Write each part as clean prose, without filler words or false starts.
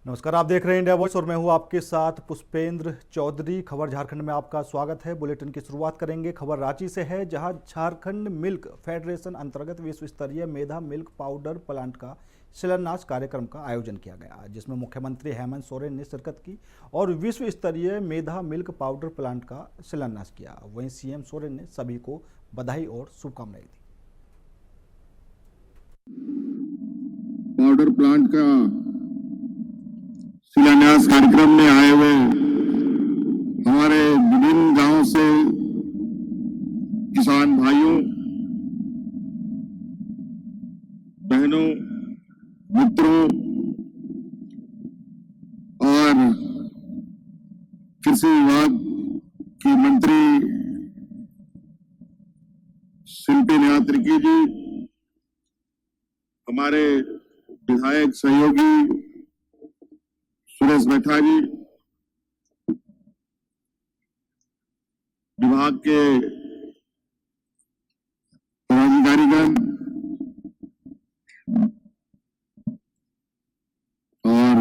नमस्कार, आप देख रहे हैं इंडिया वॉइस और मैं हूं आपके साथ पुष्पेंद्र चौधरी। खबर झारखंड में आपका स्वागत है। बुलेटिन की शुरुआत करेंगे। खबर रांची से है, जहां झारखंड मिल्क फेडरेशन अंतर्गत विश्व स्तरीय मेधा मिल्क पाउडर प्लांट का शिलान्यास कार्यक्रम का आयोजन किया गया, जिसमें मुख्यमंत्री हेमंत सोरेन ने शिरकत की और विश्व स्तरीय मेधा मिल्क पाउडर प्लांट का शिलान्यास किया। वहीं सीएम सोरेन ने सभी को बधाई और शुभकामनाएं दी। पाउडर प्लांट का शिलान्यास कार्यक्रम में आए हुए हमारे विभिन्न गांवों से किसान भाइयों, बहनों, मित्रों और कृषि विभाग की मंत्री शिल्पी न्यात्रिकी जी, हमारे विधायक सहयोगी सुरेश बैठा जी, विभाग के पदाधिकारीगण और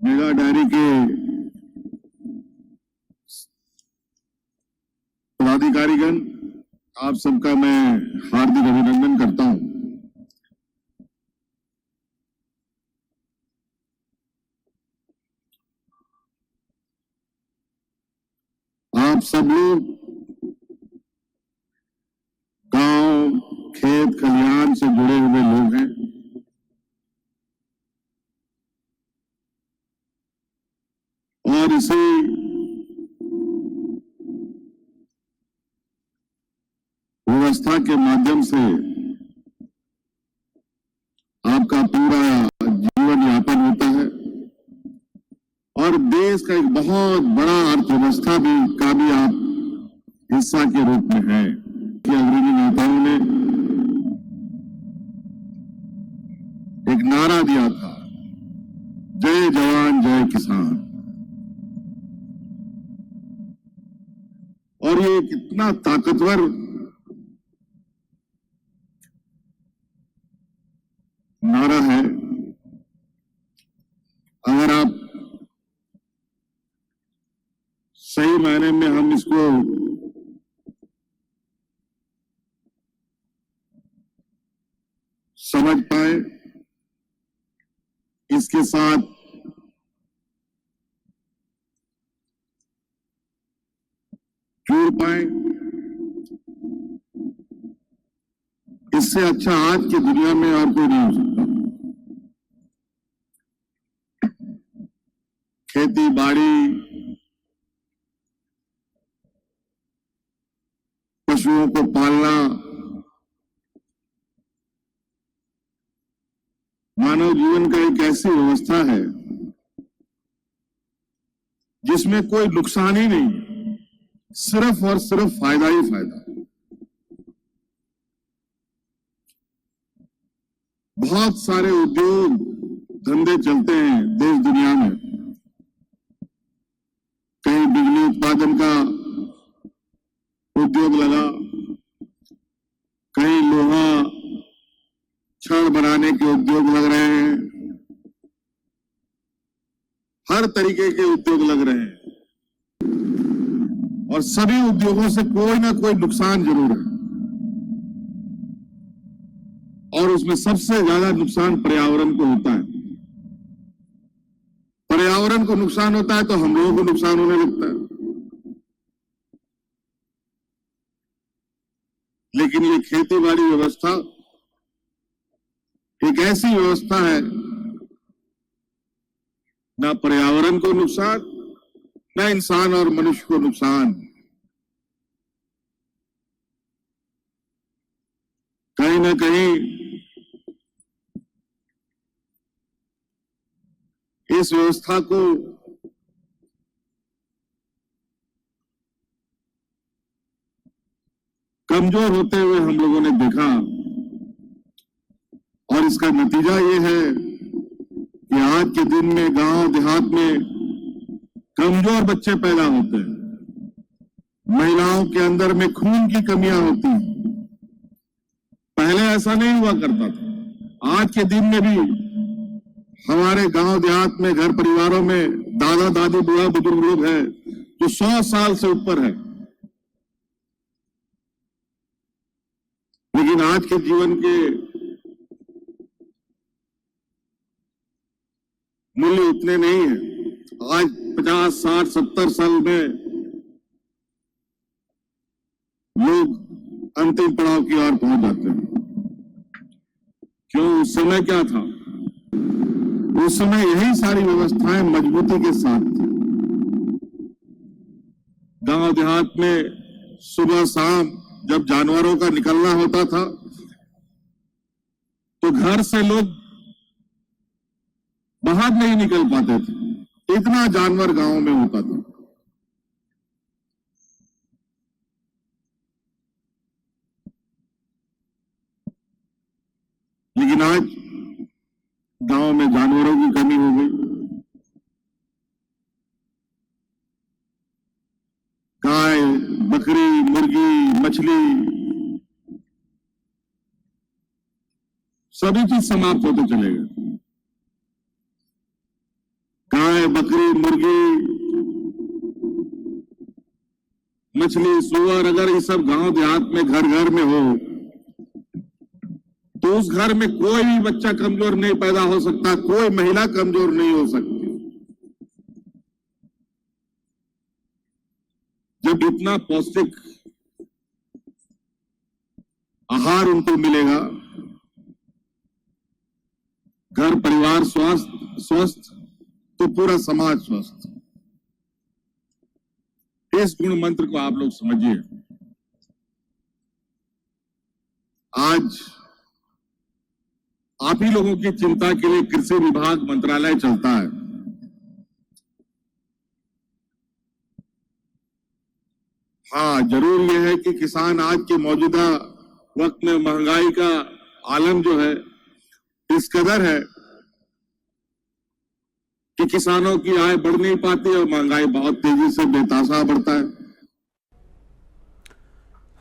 मेगा डायरी के पदाधिकारीगण, आप सबका मैं हार्दिक अभिनंदन करता हूं। आप सब लोग गांव, खेत खलिहान से जुड़े हुए लोग हैं। और इसी व्यवस्था के माध्यम से आपका पूरा जीवन यापन होता है और देश का एक बहुत बड़ा अर्थव्यवस्था का भी आप हिस्सा के रूप में है। कि अग्रणी नेताओं ने एक नारा दिया था, जय जवान जय किसान, और ये कितना ताकतवर नारा है। अगर आप सही मायने में हम इसको समझ पाए, इसके साथ जुड़ पाए, इससे अच्छा आज की दुनिया में और कोई नहीं हो सकता। खेती बाड़ी, पशुओं को पालना, मानव जीवन का एक ऐसी व्यवस्था है जिसमें कोई नुकसान ही नहीं, सिर्फ और सिर्फ फायदा ही फायदा। बहुत सारे उद्योग धंधे चलते हैं देश दुनिया में। कहीं बिजली उत्पादन का उद्योग लगा, कहीं लोहा छड़ बनाने के उद्योग लग रहे हैं, हर तरीके के उद्योग लग रहे हैं और सभी उद्योगों से कोई ना कोई नुकसान जरूर है। और उसमें सबसे ज्यादा नुकसान पर्यावरण को होता है। पर्यावरण को नुकसान होता है तो हम लोगों को नुकसान होने लगता है। लेकिन ये खेती बाड़ी व्यवस्था एक ऐसी व्यवस्था है, ना पर्यावरण को नुकसान, ना इंसान और मनुष्य को नुकसान। कहीं ना कहीं इस व्यवस्था को कमजोर होते हुए हम लोगों ने देखा और इसका नतीजा ये है कि आज के दिन में गांव देहात में कमजोर बच्चे पैदा होते हैं, महिलाओं के अंदर में खून की कमियां होती हैं। पहले ऐसा नहीं हुआ करता था। आज के दिन में भी हमारे गांव देहात में घर परिवारों में दादा दादी बुढ़ा बुजुर्ग लोग हैं जो 100 साल से ऊपर है, लेकिन आज के जीवन के मूल्य उतने नहीं है। आज 50, 60, 70 साल में लोग अंतिम पड़ाव की ओर पहुंच जाते हैं। क्यों? उस समय क्या था? उस समय यही सारी व्यवस्थाएं मजबूती के साथ थी। गांव देहात में सुबह शाम जब जानवरों का निकलना होता था तो घर से लोग बाहर नहीं निकल पाते थे, इतना जानवर गांव में होता था। लेकिन आज गांव में जानवरों की कमी हो गई। गाय, बकरी, मुर्गी, मछली सभी चीज समाप्त होते चले गए। गाय, बकरी, मुर्गी, मछली, सुअर, अगर ये सब गांव देहात में घर घर में हो तो उस घर में कोई भी बच्चा कमजोर नहीं पैदा हो सकता, कोई महिला कमजोर नहीं हो सकती। जब इतना पौष्टिक आहार उनको मिलेगा, घर परिवार स्वस्थ तो पूरा समाज स्वस्थ। इस गुण मंत्र को आप लोग समझिए। आज आप ही लोगों की चिंता के लिए कृषि विभाग मंत्रालय चलता है। हाँ, जरूर यह है कि किसान आज के मौजूदा वक्त में महंगाई का आलम जो है इस कदर है कि किसानों की आय बढ़ नहीं पाती और महंगाई बहुत तेजी से बेतासा बढ़ता है।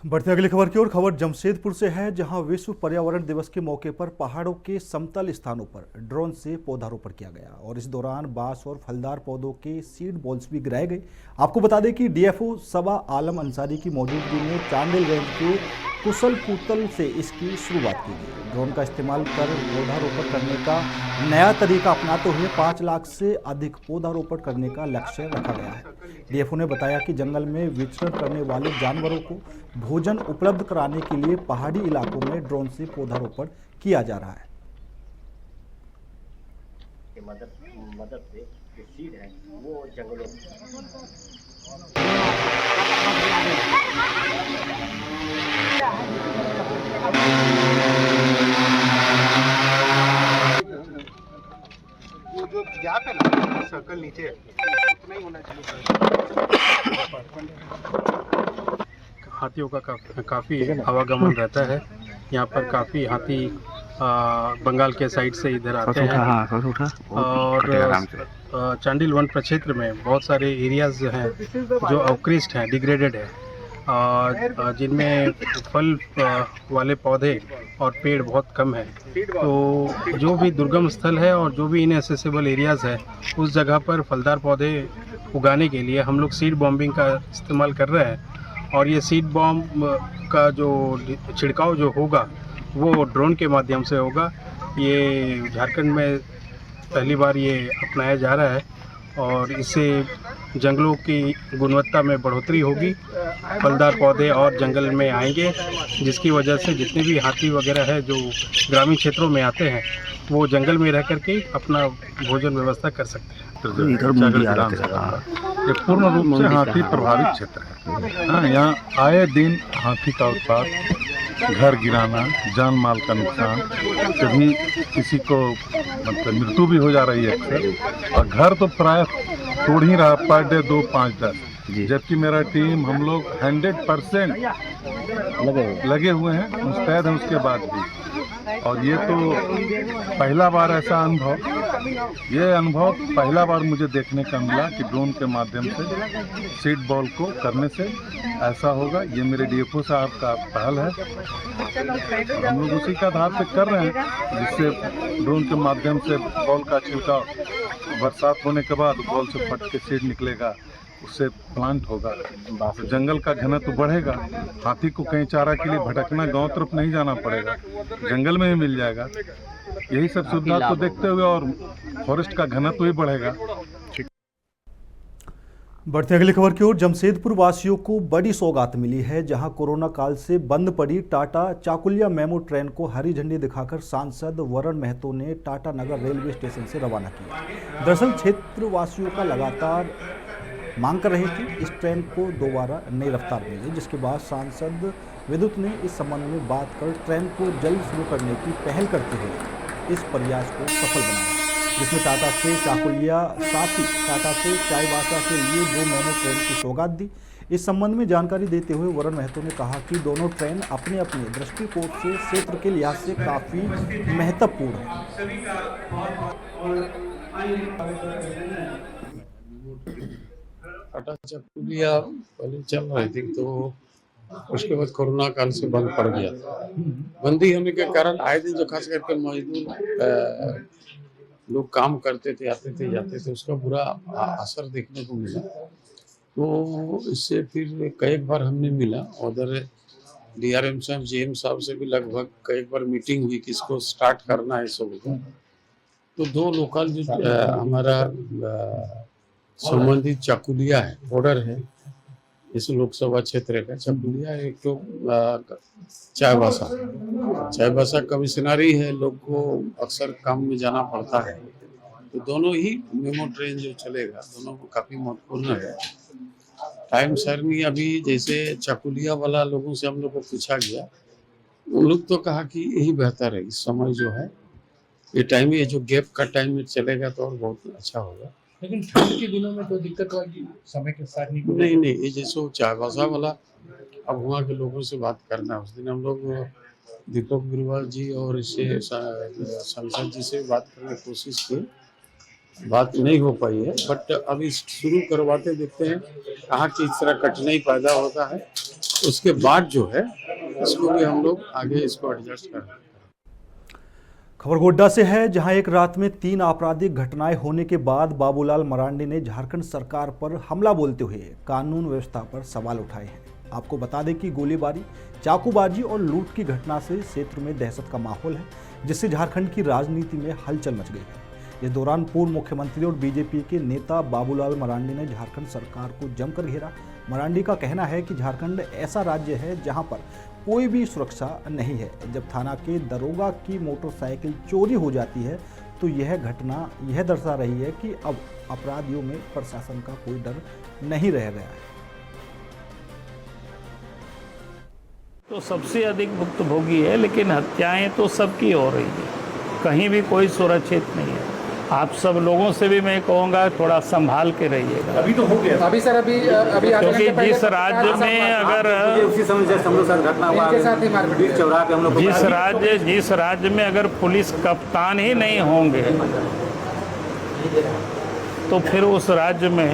बढ़ते अगली खबर की ओर। खबर जमशेदपुर से है, जहां विश्व पर्यावरण दिवस के मौके पर पहाड़ों के समतल स्थानों पर ड्रोन से पौधारोपण किया गया और इस दौरान बांस और फलदार पौधों के सीड बॉल्स भी गिराए गए। आपको बता दें कि डीएफओ सबा आलम अंसारी की मौजूदगी में चांडिल रेंज के कुशल कुतल से इसकी शुरुआत की गई। ड्रोन का इस्तेमाल कर पौधारोपण करने का नया तरीका अपनाते हुए 5 लाख से अधिक पौधारोपण करने का लक्ष्य रखा गया है। डीएफओ ने बताया कि जंगल में विचरण करने वाले जानवरों को भोजन उपलब्ध कराने के लिए पहाड़ी इलाकों में ड्रोन से पौधारोपण किया जा रहा है। मदद से जो सीड है वो जंगलों वो जो गैप है ना सर्कल नीचे उतना ही होना चाहिए। हाथियों का काफ़ी आवागमन रहता है। यहाँ पर काफ़ी हाथी बंगाल के साइड से इधर आते हैं और चांडिल वन प्रक्षेत्र में बहुत सारे एरियाज हैं जो अवकृष्ट हैं, डिग्रेडेड है, जिनमें फल वाले पौधे और पेड़ बहुत कम है। तो जो भी दुर्गम स्थल है और जो भी इनएसेसिबल एरियाज़ है उस जगह पर फलदार पौधे उगाने के लिए हम लोग सीड बॉम्बिंग का इस्तेमाल कर रहे हैं। और ये सीड बॉम्ब का जो छिड़काव जो होगा वो ड्रोन के माध्यम से होगा। ये झारखंड में पहली बार ये अपनाया जा रहा है और इससे जंगलों की गुणवत्ता में बढ़ोतरी होगी, फलदार पौधे और जंगल में आएंगे, जिसकी वजह से जितने भी हाथी वगैरह है जो ग्रामीण क्षेत्रों में आते हैं वो जंगल में रह करके अपना भोजन व्यवस्था कर सकते हैं। ये पूर्ण रूप से हाथी प्रभावित क्षेत्र है। हाँ, यहाँ आए दिन हाथी का उत्पात, घर गिराना, जान माल का नुकसान, कभी किसी को मतलब मृत्यु भी हो जा रही है अक्सर, और घर तो प्राय तोड़ ही रहा पर डे 2, 5, 10। जबकि मेरा टीम हम लोग 100% लगे हुए हैं, मुस्तैद हैं उसके बाद भी। और ये तो पहला बार ऐसा अनुभव ये अनुभव पहला बार मुझे देखने का मिला कि ड्रोन के माध्यम से सीड बॉल को करने से ऐसा होगा। ये मेरे डीएफओ साहब का पहल है, हम लोग उसी का आधार पे कर रहे हैं, जिससे ड्रोन के माध्यम से बॉल का छिड़काव बरसात होने के बाद बॉल से फट के सीड निकलेगा, उससे प्लांट होगा, जंगल का घनत्व बढ़ेगा, हाथी को कहीं चारा के लिए भटकना गांव तरफ नहीं जाना पड़ेगा, जंगल में ही मिल जाएगा। यही सब सुविधा को देखते हुए और फॉरेस्ट का घनत्व ही बढ़ेगा। बढ़ते अगली खबर की ओर। जमशेदपुर वासियों को बड़ी सौगात मिली है, जहां कोरोना काल से बंद पड़ी टाटा चाकुलिया मेमो ट्रेन को हरी झंडी दिखाकर सांसद वरुण महतो ने टाटा नगर रेलवे स्टेशन से रवाना किया। दरअसल क्षेत्र वासियों का लगातार मांग कर रही थी इस ट्रेन को दोबारा नई रफ्तार मिले, जिसके बाद सांसद विद्युत ने इस संबंध में बात कर ट्रेन को जल्द शुरू करने की पहल करते हुए इस प्रयास को सफल बनाया, जिसमें टाटा से चाकुलिया साथ ही टाटा से चाईबासा के लिए 2 मेमो ट्रेन की सौगात दी। इस संबंध में जानकारी देते हुए वरुण महतो ने कहा कि दोनों ट्रेन अपने अपने दृष्टिकोण से क्षेत्र के लिहाज से काफ़ी महत्वपूर्ण है। टाटा चाकुलिया पहले चल रही थी, तो उसके बाद कोरोना काल से बंद पड़ गया था। बंदी होने के कारण आए दिन जो खास करके मजदूर लोग काम करते थे, आते थे जाते थे, उसका बुरा असर देखने को मिला। तो इससे फिर कई बार हमने मिला, उधर डीआरएम साहब जेएम साहब से भी लगभग कई बार मीटिंग हुई कि इसको स्टार्ट करना है सब को। तो 2 लोकल जो हमारा संबंधित चाकुलिया है, बॉर्डर है इस लोकसभा क्षेत्र का चाकुलिया, एक तो चाईबासा कमिश्नरी है, लोग को अक्सर काम में जाना पड़ता है। तो दोनों ही मेमो ट्रेन जो चलेगा दोनों को काफी महत्वपूर्ण है। टाइम सरनी अभी जैसे चाकुलिया वाला लोगों से हम लोग को पूछा गया, उन लोग तो कहा कि यही बेहतर है, इस समय जो है ये टाइम, ये जो गैप का टाइम में चलेगा तो और बहुत अच्छा होगा। लेकिन ठंड के दिनों में तो दिक्कत होगी समय के साथ नहीं, ये जैसे चाईबासा वाला अब वहाँ के लोगों से बात करना है। उस दिन हम लोग दीपक बिरवाल जी और इससे सांसद जी से बात करने की कोशिश की, बात नहीं हो पाई है, बट अभी शुरू करवाते देखते हैं। कहाँ की इस तरह कठिनाई पैदा होता है, उसके बाद जो है इसको भी हम लोग आगे इसको एडजस्ट करें। खबर गोड्डा से है, जहां एक रात में 3 आपराधिक घटनाएं होने के बाद बाबूलाल मरांडी ने झारखंड सरकार पर हमला बोलते हुए कानून व्यवस्था पर सवाल उठाए हैं। आपको बता दें कि गोलीबारी, चाकूबाजी और लूट की घटना से क्षेत्र में दहशत का माहौल है, जिससे झारखंड की राजनीति में हलचल मच गई है। इस दौरान पूर्व मुख्यमंत्री और बीजेपी के नेता बाबूलाल मरांडी ने झारखंड सरकार को जमकर घेरा। मरांडी का कहना है कि झारखंड ऐसा राज्य है जहां पर कोई भी सुरक्षा नहीं है। जब थाना के दरोगा की मोटरसाइकिल चोरी हो जाती है तो यह घटना यह दर्शा रही है कि अब अपराधियों में प्रशासन का कोई डर नहीं रह गया है। तो सबसे अधिक भुक्तभोगी है, लेकिन हत्याएं तो सबकी हो रही है, कहीं भी कोई सुरक्षित नहीं है। आप सब लोगों से भी मैं कहूँगा थोड़ा संभाल के रहिएगा। अभी तो हो गया, अभी सर अभी क्योंकि जिस राज्य में अगर उसी समय जैसे हम लोग साथ घटना हुआ चौराहे पे हम लोग जिस राज्य में अगर पुलिस कप्तान ही नहीं होंगे तो फिर उस राज्य में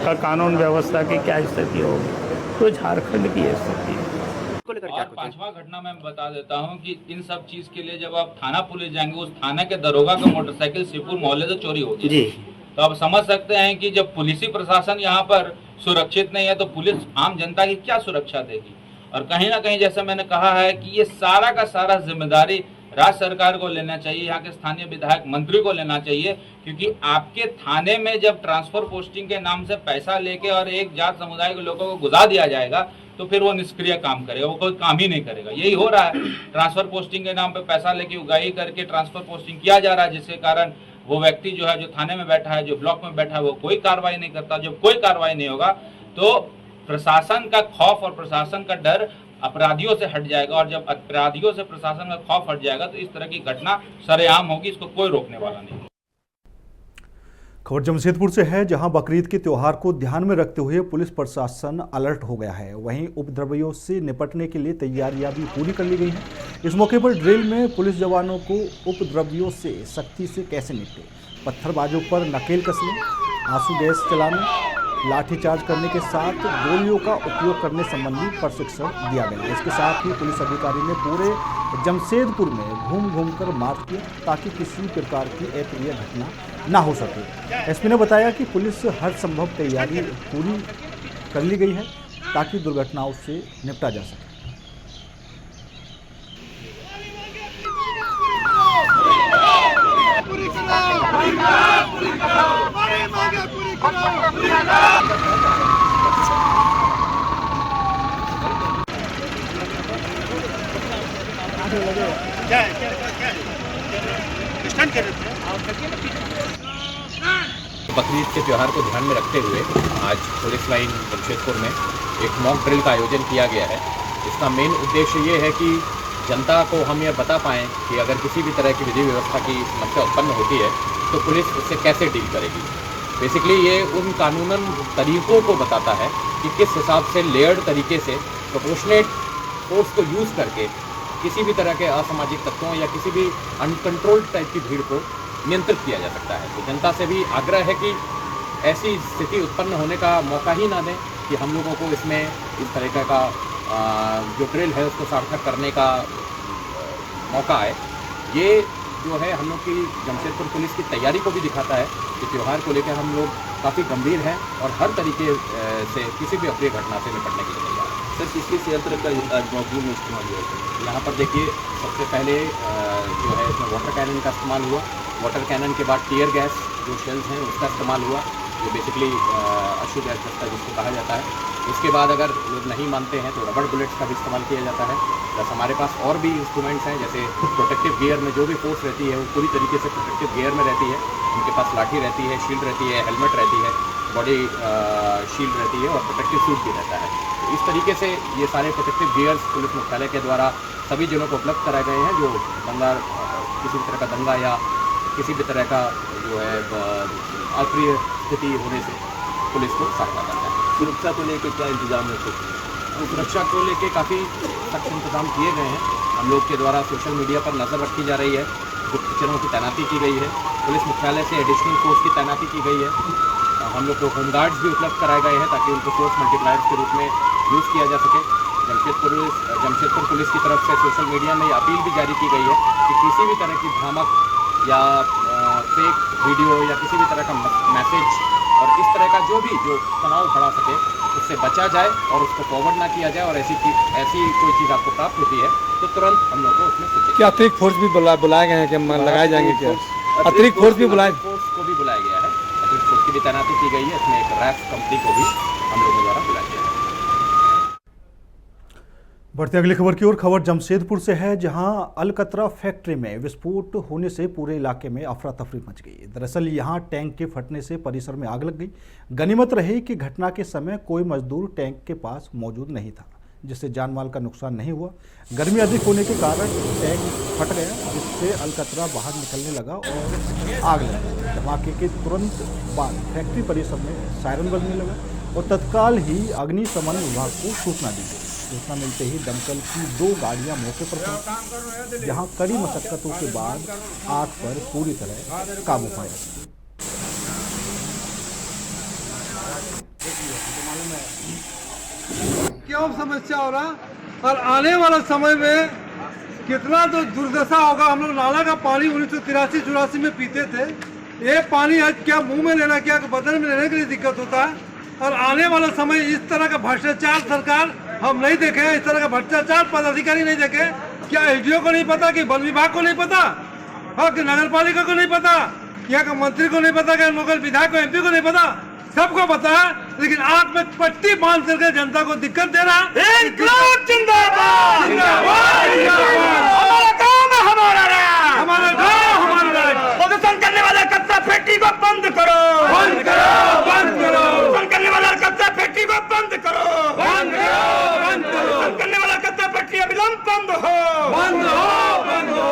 का कानून व्यवस्था की क्या स्थिति होगी। तो झारखंड की स्थिति है। और 5वां घटना मैं बता देता हूं कि इन सब चीज के लिए जब आप थाना पुलिस जाएंगे, उस थाना के दरोगा का मोटरसाइकिल शिवपुर मोहल्ले से चोरी होगी जी। तो आप समझ सकते हैं कि जब पुलिसी प्रशासन यहाँ पर सुरक्षित नहीं है तो पुलिस आम जनता की क्या सुरक्षा देगी। और कहीं ना कहीं जैसे मैंने कहा है कि ये सारा का सारा जिम्मेदारी राज्य सरकार को लेना चाहिए, यहाँ के स्थानीय विधायक मंत्री को लेना चाहिए, क्योंकि आपके थाने में जब ट्रांसफर पोस्टिंग के नाम से पैसा लेके और एक जात समुदाय के लोगों को गुजा दिया जाएगा तो फिर वो निष्क्रिय काम करेगा, वो कोई काम ही नहीं करेगा। यही हो रहा है, ट्रांसफर पोस्टिंग के नाम पे पैसा लेके उगाही करके ट्रांसफर पोस्टिंग किया जा रहा है, जिसके कारण वो व्यक्ति जो है, जो थाने में बैठा है, जो ब्लॉक में बैठा है, वो कोई कार्रवाई नहीं करता। जब कोई कार्रवाई नहीं होगा तो प्रशासन का खौफ और प्रशासन का डर अपराधियों से हट जाएगा, और जब अपराधियों से प्रशासन का खौफ हट जाएगा तो इस तरह की घटना सरेआम होगी, इसको कोई रोकने वाला नहीं। खबर जमशेदपुर से है, जहां बकरीद के त्योहार को ध्यान में रखते हुए पुलिस प्रशासन अलर्ट हो गया है। वहीं उपद्रवियों से निपटने के लिए तैयारियां भी पूरी कर ली गई हैं। इस मौके पर ड्रिल में पुलिस जवानों को उपद्रवियों से सख्ती से कैसे निपटे, पत्थरबाजों पर नकेल कसने, आंसू गैस चलाने, लाठीचार्ज करने के साथ गोलियों का उपयोग करने संबंधी प्रशिक्षण दिया गया। इसके साथ ही पुलिस अधिकारी ने पूरे जमशेदपुर में घूम घूम कर मार्च किया ताकि किसी प्रकार की अप्रिय घटना ना हो सके। एसपी ने बताया कि पुलिस हर संभव तैयारी पूरी कर ली गई है ताकि दुर्घटनाओं से निपटा जा सके। बकरीद के त्यौहार को ध्यान में रखते हुए आज पुलिस लाइन जमशेदपुर में एक मॉक ड्रिल का आयोजन किया गया है। इसका मेन उद्देश्य ये है कि जनता को हम ये बता पाएँ कि अगर किसी भी तरह की विधि व्यवस्था की समस्या उत्पन्न होती है तो पुलिस उससे कैसे डील करेगी। बेसिकली ये उन कानूनन तरीक़ों को बताता है कि किस हिसाब से लेयर्ड तरीके से प्रोपोर्शनेट फोर्स को यूज़ करके किसी भी तरह के असामाजिक तत्वों या किसी भी अनकंट्रोल्ड टाइप की भीड़ को नियंत्रित किया जा सकता है। तो जनता से भी आग्रह है कि ऐसी स्थिति उत्पन्न होने का मौका ही ना दें कि हम लोगों को इसमें इस तरीके का जो ड्रिल है उसको सार्थक करने का मौका आए। ये जो है हम लोग की जमशेदपुर पुलिस की तैयारी को भी दिखाता है कि त्यौहार को लेकर हम लोग काफ़ी गंभीर हैं और हर तरीके से किसी भी अप्रिय घटना से निपटने के लिए तैयार हैं। सर किस यंत्र का मौजूद में इस्तेमाल हुआ है? यहाँ पर देखिए सबसे पहले जो है इसमें वाटर कैनन का इस्तेमाल हुआ। वाटर कैनन के बाद टीयर गैस जो शेल्स हैं उसका इस्तेमाल हुआ, जो बेसिकली अश्रु गैस है जिसको कहा जाता है। उसके बाद अगर लोग नहीं मानते हैं तो रबड़ बुलेट्स का भी इस्तेमाल किया जाता है। प्लस हमारे पास और भी इंस्ट्रूमेंट्स हैं, जैसे प्रोटेक्टिव गियर में जो भी फोर्स रहती है वो पूरी तरीके से प्रोटेक्टिव गियर में रहती है। उनके पास लाठी रहती है, शील्ड रहती है, हेलमेट रहती है, बॉडी शील्ड रहती है और प्रोटेक्टिव सूट भी रहता है। तो इस तरीके से ये सारे प्रोटेक्टिव गियर्स पुलिस मुख्यालय के द्वारा सभी जिलों को उपलब्ध कराए गए हैं, जो दंगा किसी भी तरह का दंगा या किसी भी तरह का जो है अप्रिय स्थिति होने से पुलिस को सहायता करता है। सुरक्षा को लेकर क्या इंतजाम है? सुरक्षा को लेकर काफ़ी सख्त इंतजाम किए गए हैं। हम लोग के द्वारा सोशल मीडिया पर नज़र रखी जा रही है, गुप्तचरों की तैनाती की गई है, पुलिस मुख्यालय से एडिशनल फोर्स की तैनाती की गई है। हम लोग को होमगार्ड्स भी उपलब्ध कराए गए हैं ताकि उनको फोर्स मल्टीप्लायर्स के रूप में यूज़ किया जा सके। जमशेदपुर पुलिस की तरफ से सोशल मीडिया में अपील भी जारी की गई है कि किसी भी तरह की भ्रामक या फेक वीडियो या किसी भी तरह का मैसेज और इस तरह का जो तनाव बढ़ा सके उससे बचा जाए और उसको फॉरवर्ड ना किया जाए। और ऐसी कोई चीज़ आपको प्राप्त होती है तो तुरंत हम लोग को उसमें सूचित। क्या अतिरिक्त फोर्स भी बुलाए गए हैं कि लगाए जाएंगे? क्या अतिरिक्त फोर्स भी बुलाए? फोर्स को भी बुलाया गया है, अतिरिक्त फोर्स की भी तैनाती की गई है। इसमें एक रैफ कंपनी को भी हम लोगों द्वारा बुलाया गया है। बढ़ते अगली खबर की ओर। खबर जमशेदपुर से है, जहां अलकतरा फैक्ट्री में विस्फोट होने से पूरे इलाके में अफरा तफरी मच गई। दरअसल यहां टैंक के फटने से परिसर में आग लग गई। गनीमत रही कि घटना के समय कोई मजदूर टैंक के पास मौजूद नहीं था, जिससे जान माल का नुकसान नहीं हुआ। गर्मी अधिक होने के कारण टैंक फट गया, जिससे अलकतरा बाहर निकलने लगा और आग लग गई। धमाके के तुरंत बाद फैक्ट्री परिसर में सायरन बजने लगा और तत्काल ही अग्निशमन विभाग को सूचना दी गई। सूचना मिलते ही दमकल की 2 गाड़ियां मौके पर पहुंची, जहां कड़ी मशक्कतों के बाद आग पर पूरी तरह काबू पाया। क्यों समस्या हो रहा और आने वाला समय में कितना तो दुर्दशा होगा। हम लोग नाला का पानी 1983-84 में पीते थे। ये पानी आज क्या मुंह में लेना, क्या बदन में लेने के लिए दिक्कत होता है। और आने वाला समय इस तरह का भ्रष्टाचार सरकार हम नहीं देखे, इस तरह का भ्रष्टाचार पदाधिकारी नहीं देखे। क्या एसडीओ को नहीं पता, कि वन विभाग को नहीं पता, और कि नगर पालिका को नहीं पता, यहाँ का मंत्री को नहीं पता, कि लोकल विधायक को, एमपी को नहीं पता, सबको पता है। लेकिन आग में पट्टी बांध करके जनता को दिक्कत दे रहा है। इनकलाब जिंदाबाद, जिंदाबाद, जिंदाबाद। हमारा काम है, हमारा राज, हमारा गांव, हमारा राज। प्रदूषण करने वाला कचरा फैक्ट्री को बंद करो, बंद करो, बंद करो। प्रदूषण करने वाला कचरा फैक्ट्री को बंद करो, बंद करो, बंद करो। प्रदूषण करने वाला कचरा फैक्ट्री अविलंब बंद हो, बंद हो, बंद हो।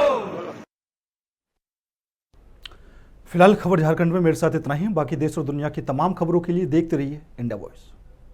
फिलहाल खबर झारखंड में मेरे साथ इतना ही। बाकी देश और दुनिया की तमाम खबरों के लिए देखते रहिए इंडिया वॉइस।